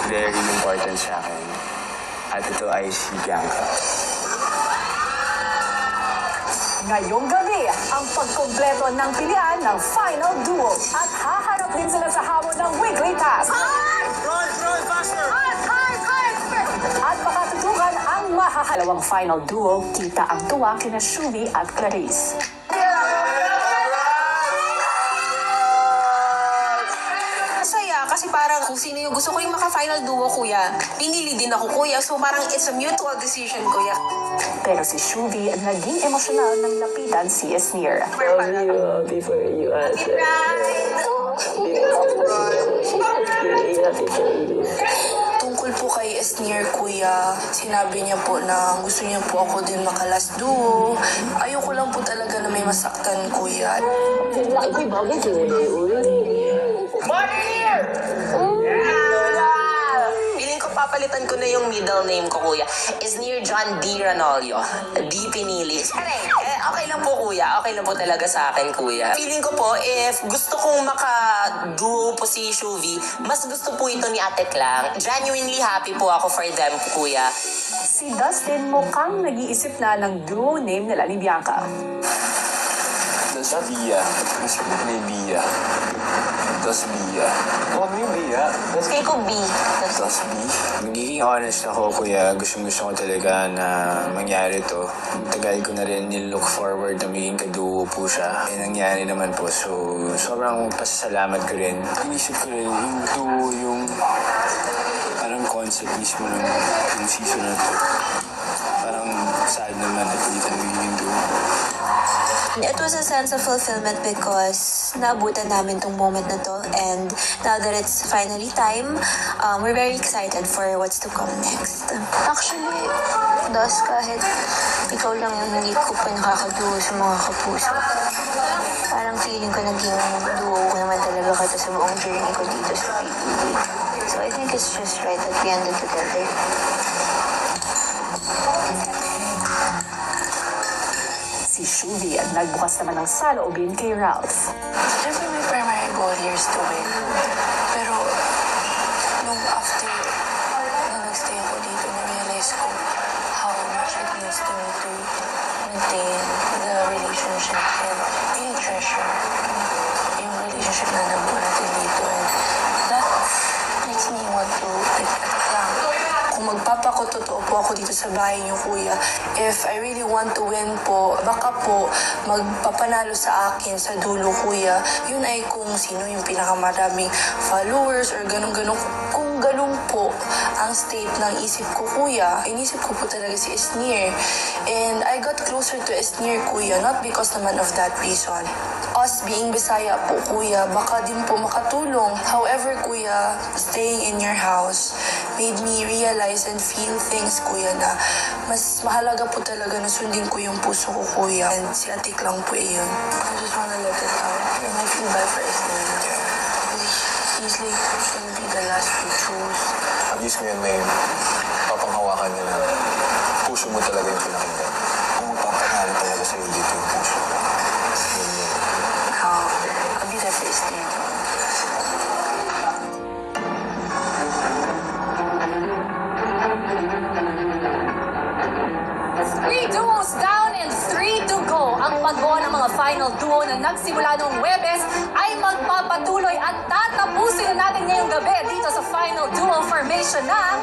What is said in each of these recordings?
very important sa akin. At ito ay si Bianca. Ngayong gabi, ang pagkompleto ng pilihan ng Final Duo at haharap din sila sa hamon ng weekly task. Run, faster! At makatutukan ang mahahalawang Final Duo, kita ang tuwa kina Shuvi at Clarice. Masaya kasi parang kung sino yung gusto ko yung maka-final duo, kuya. Pinili din ako, kuya. So parang it's a mutual decision, kuya. Pero si Shuvi naging emosyonal nang lapitan si Esnir. Happy for you, Ate. Tungkol po kay Esnir, kuya, sinabi niya po na gusto niya po ako din makalas duo. Ayoko lang po talaga na may masaktan, kuya. Piling ko papalitan ko na yung middle name ko, kuya. Esnir John D. Ranolio. D. Pinili. Okay lang po, kuya. Okay lang po talaga sa akin, kuya. Feeling ko po, if gusto kong maka-duo po si Shuvi, mas gusto po ito ni Ate Klang. Genuinely happy po ako for them, kuya. Si Dustin mukhang nag-iisip na ng duo name nila ni Bianca. Das Bia. Mas may Bia. Das Bia. Huwag may Bia. Kay ko B. Das B. Magiging honest ako, kuya. Gusto ko talaga na mangyari to. Tagal ko na rin nilook forward na maging kaduo po siya. Eh, nangyari naman po. So, sobrang pasasalamat ko rin. Inisip ko rin yung duo, yung parang concept mismo ng season na to. Parang sad naman at hindi tayo magiging duo. It was a sense of fulfillment because naabutan namin tong moment na to, and now that it's finally time, we're very excited for what's to come next. Actually, Das, kahit ikaw lang yung hindi ko pa nakakaduo sa mga kapuso, parang feeling ko naging duo ko naman talaga kita sa buong journey ko dito sa PBB. So I think it's just right that we ended together. Si Shuvi at nagbukas naman ng saloobin kay Ralph. Siyempre may primary goal here is to win. Pero, nung after na nag-stay ako dito, na-realize ko how much it means to me to maintain the relationship and really treasure yung relationship na nabuo natin dito. And that makes me want to like, lang. Kung magpapakototoo po ako dito sa bahay niyo, kuya, if I really want to win po, baka po magpapanalo sa akin sa dulo, kuya, yun ay kung sino yung pinakamaraming followers or ganun-ganun. Kung ganun po ang state ng isip ko, kuya, inisip ko po talaga si Esnir. And I got closer to Esnir, kuya, not because naman of that reason. Us being Bisaya po, kuya, baka din po makatulong. However, kuya, staying in your house made me realize and feel things, kuya, na mas mahalaga po talaga na sundin ko yung puso ko, kuya. And si Atik lang po yun. I just wanna let it out. And I feel bad for Esnir. He's like gonna be the last to choose. At least ngayon may papanghawakan niya na puso mo talaga yung pinakinggan. Kung magpapanalo talaga sa'yo dito yung puso. Yun yun. I'll be there for Esnir. Three duos down and 3 to go. Ang pagbuo ng mga final duo na nagsimula noong Webes ay magpapatuloy at tatapusin na natin ngayong gabi dito sa final duo formation ng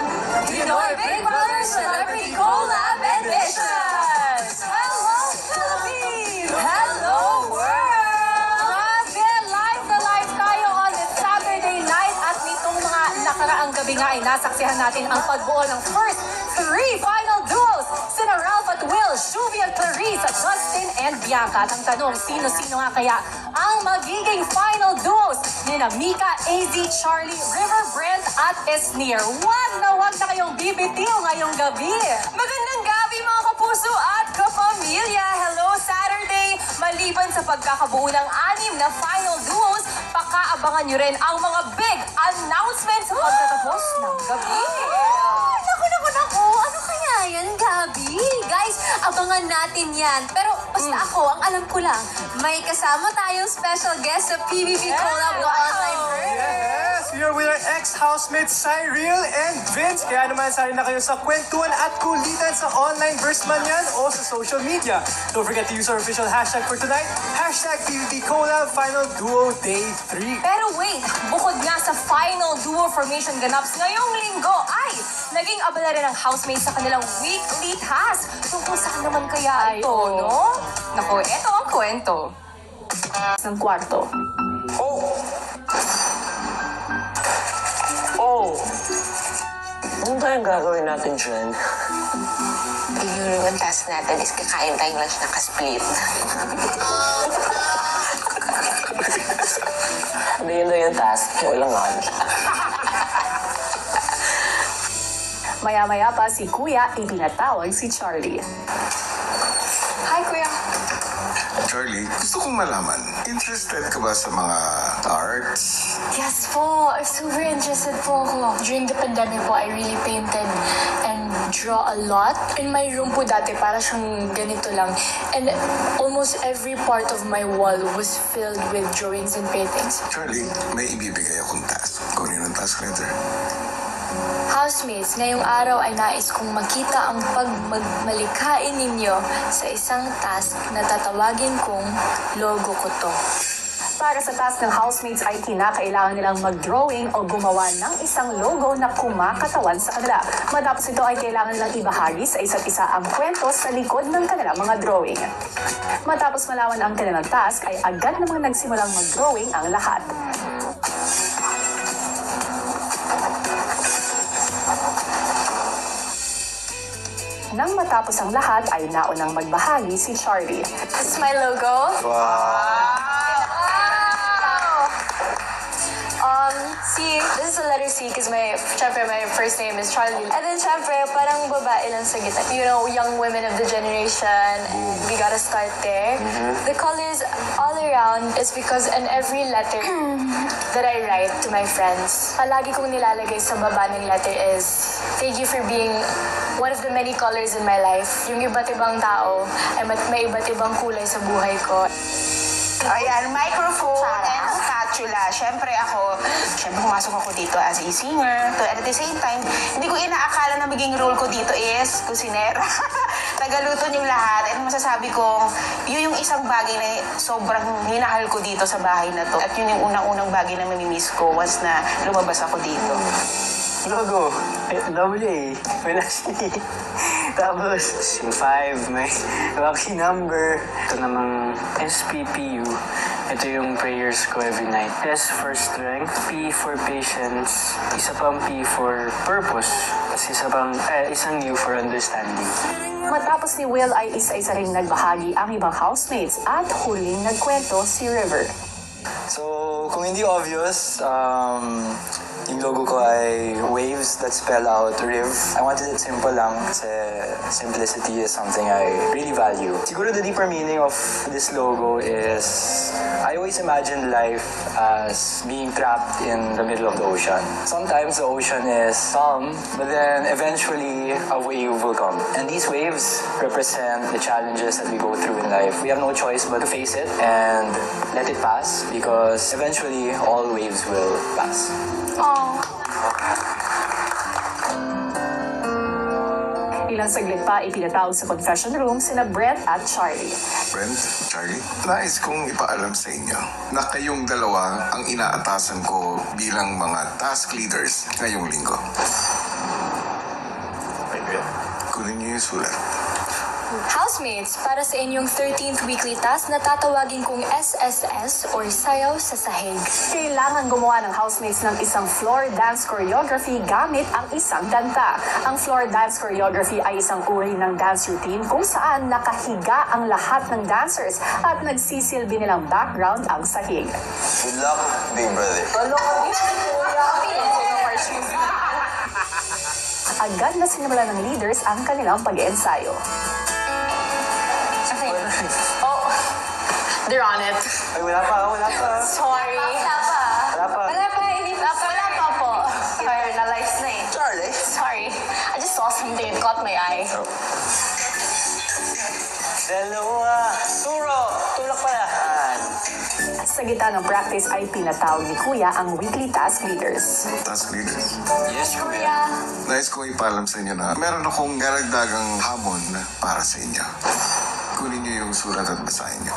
Pinoy Big Brother Celebrity Collab Editions! Hello, Philippines! Hello, world! Grabe, live na live tayo on this Saturday night at nitong mga nakaraang gabi nga ay nasaksihan natin ang pagbuo ng first 3 final duos. Sina Ralph at Will, Shuvi at Clarice, at Dustin and Bianca. At ang tanong, sino-sino nga kaya ang magiging final duos ni Mika, AZ, Charlie, River, Brent at Esnir? Wag na kayong bibitiw ngayong gabi. Magandang gabi mga kapuso at kapamilya! Hello Saturday! Maliban sa pagkakabuo ng 6 na final duos, pakaabangan nyo rin ang mga big announcements sa pagtatapos ng gabi. Naku, ano kaya yan, Gabi? Guys, abangan natin yan. Pero basta ako, ang alam ko lang, may kasama tayong special guest sa PBB Collab All Time Girl. Yes! we are with our ex-housemates Cyril and Vince. Kaya naman sali na kayo sa kwentuhan at kulitan sa online verse man yan o sa social media. Don't forget to use our official hashtag for tonight, hashtag PVP Collab Final Duo Day 3. Pero wait, bukod nga sa final duo formation ganaps ngayong linggo ay naging abala rin ang housemates sa kanilang weekly task. Tungkol saan naman kaya ito, no? Naku, eto ang kwento. Ng kwarto. Ano ba yung gagawin natin dyan? Yung task natin is kakain tayong lunch na ka-split. Ano yun na yung task? Walang lunch. Maya-maya pa si Kuya ipinatawag si Charlie. Hi, Kuya. Charlie, gusto kong malaman, interested ka ba sa mga arts? Yes po, super interested po ako. During the pandemic po, I really painted and draw a lot. In my room po dati, para siyang ganito lang. And almost every part of my wall was filled with drawings and paintings. Charlie, may ibibigay akong task. Kunin ang task letter. Housemates, ngayong araw ay nais kong makita ang pagmalikhain ninyo sa isang task na tatawagin kong logo ko to. Para sa task ng housemates ay kinakailangan nilang mag-drawing o gumawa ng isang logo na kumakatawan sa kanila. Matapos ito ay kailangan nilang ibahagi sa isa't isa ang kwento sa likod ng kanilang mga drawing. Matapos malaman ang kanilang task ay agad namang nagsimulang mag-drawing ang lahat. Nang matapos ang lahat ay naunang magbahagi si Charlie. This is my logo. This is the letter C because syempre, my first name is Charlie. And then, syempre, parang babae lang sa gitna. You know, young women of the generation, and we gotta start there. The colors all around is because in every letter that I write to my friends, palagi kong nilalagay sa baba ng letter is, thank you for being one of the many colors in my life. Yung iba't ibang tao ay may iba't ibang kulay sa buhay ko. Ayan, microphone and spatula. Siyempre pumasok ako dito as a singer. At the same time, hindi ko inaakala na maging role ko dito is kusinera. Tagaluto yung lahat. At masasabi ko, yun yung isang bagay na sobrang hinahal ko dito sa bahay na to. At yun yung unang-unang bagay na mamimiss ko once na lumabas ako dito. Logo. W. Velocity. Tapos, yung 5, may lucky number. Ito namang SPPU. Ito yung prayers ko every night. S for strength, P for patience, isa pang P for purpose, tapos isang U for understanding. Matapos ni Will ay isa-isa ring nagbahagi ang ibang housemates at huling nagkwento si River. So, kung hindi obvious, yung logo ko ay waves that spell out Riv. I wanted it simple lang kasi simplicity is something I really value. Siguro the deeper meaning of this logo is I always imagine life as being trapped in the middle of the ocean. Sometimes the ocean is calm, but then eventually a wave will come. And these waves represent the challenges that we go through in life. We have no choice but to face it and let it pass because eventually all waves will pass. Ilang saglit pa ipinatawag sa confession room sina Brent at Charlie. Brent, Charlie, nais kong ipaalam sa inyo na kayong dalawa ang inaatasan ko bilang mga task leaders ngayong linggo. Kunin niyo yung sulat. Housemates, para sa inyong 13th weekly task na tatawagin kong SSS or Sayaw sa Sahig. Kailangan gumawa ng housemates ng isang floor dance choreography gamit ang isang kanta. Ang floor dance choreography ay isang uri ng dance routine kung saan nakahiga ang lahat ng dancers at nagsisilbi nilang background ang sahig. Good luck, big brother. Agad na sinimulan ng leaders ang kanilang pag-iensayo. They're on it. Ay, wala pa. Sorry. Wala pa. Hindi pa. Wala pa po. Sorry, na-lights na eh. Charlie? Sorry. I just saw something. It caught my eye. Dalawa. Turo. Tulak pala. Sa gitna ng practice ay pinatawag ni Kuya ang weekly task leaders. Task leaders. Yes, Kuya. Nais kong ipaalam sa inyo na meron akong karagdagang hamon para sa inyo. Kunin niyo yung sulat at basahin niyo.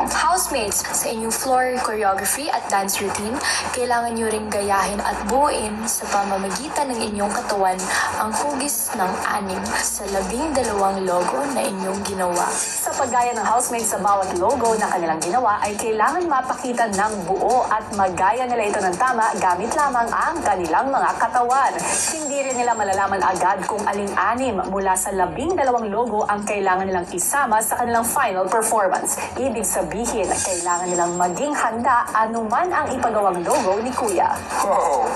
Housemates, sa inyong floor choreography at dance routine, kailangan nyo ring gayahin at buuin sa pamamagitan ng inyong katawan ang hugis ng 6 sa 12 logo na inyong ginawa. Sa paggaya ng housemates sa bawat logo na kanilang ginawa ay kailangan mapakita ng buo at magaya nila ito ng tama gamit lamang ang kanilang mga katawan. Hindi rin nila malalaman agad kung aling-anim mula sa 12 logo ang kailangan nilang isama sa kanilang final performance. Ibig sabihin, kailangan nilang maging handa anuman ang ipagawang logo ni Kuya. Wow!